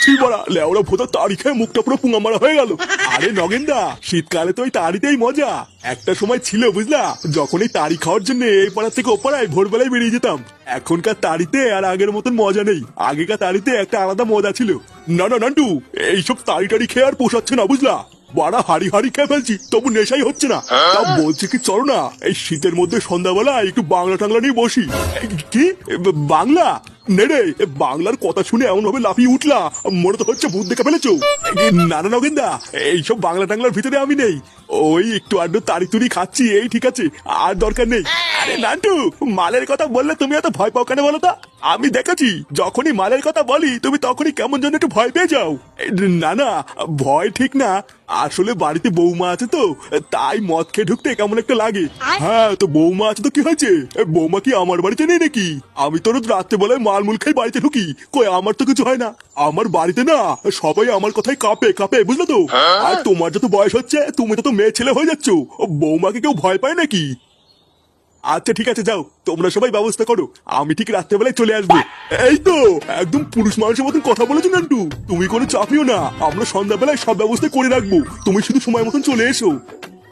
ছি বড়া লেওড়া ভোতা তাড়ি খেয়ে মুখটা পুরো পুঙা মারা হয়ে গেল। আরে নগেনদা, শীতকালে তো ওই তাড়িতেই মজা। একটা সময় ছিল বুঝলা, যখন এই তাড়ি খাওয়ার জন্য এই পাড়া থেকে ও পাড়ায় ভোরবেলায় বেরিয়ে যেতাম। এখনকার তাড়িতে আর আগের মতন মজা নেই। আগেকার তাড়িতে একটা আলাদা মজা ছিল। না না নান্টু, এইসব তাড়ি টাড়ি খেয়ে আর পোষাচ্ছে না বুঝলা। বড়া হাড়ি হাড়ি খেয়ে ফেলছি, তবু নেশাই হচ্ছে না। তা বলছি কি, চলো না এই শীতের মধ্যে সন্ধ্যাবেলা একটু বাংলা টাংলা নিয়ে বসি। কি বাংলা? নে রে, বাংলার কথা শুনে এমন ভাবে লাফিয়ে উঠলা, মনে তো হচ্ছে ভূত দেখে ফেলেছো। না না নগেনদা, এইসব বাংলা টাংলার ভিতরে আমি নেই। ওই একটু আড্ডু তাড়ি তুড়ি খাচ্ছি, এই ঠিক আছে, আর দরকার নেই। আরে নান্টু, মালের কথা বললে তুমি এত ভয় পাও কেন বলো তা? আমি দেখেছি যখনই মালের কথা বলি তুমি তখনই কেমন যেন একটু ভয় পেয়ে যাও। না না, ভয় ঠিক না, আসলে বাড়িতে বৌমা আছে তো, তাই মদ খেয়ে ঢুকতে কেমন একটা লাগে। হ্যাঁ তো বৌমা আছে তো কি হয়েছে? বৌমা কি আমার বাড়িতে নেই নাকি? আমি তো রোজ রাত্রে বেলায় মালমুল খাই বাড়িতে ঢুকি, কই আমার তো কিছু হয় না। আমার বাড়িতে না সবাই আমার কথাই কাঁপে কাঁপে, বুঝলো তো। আর তোমার যত বয়স হচ্ছে তুমি তো মেয়ে ছেলে হয়ে যাচ্ছ, বৌমাকে কেউ ভয় পায় নাকি? আচ্ছা ঠিক আছে, যাও তোমরা সবাই ব্যবস্থা করো, আমি ঠিক রাত্রেবেলায় চলে আসবো। এই তো একদম পুরুষ মানুষের মতন কথা বলেছো নান্টু, তুমি কোনো চাপিও না, আমরা সন্ধ্যাবেলায় সব ব্যবস্থা করে রাখবো, তুমি শুধু সময় মতন চলে এসো।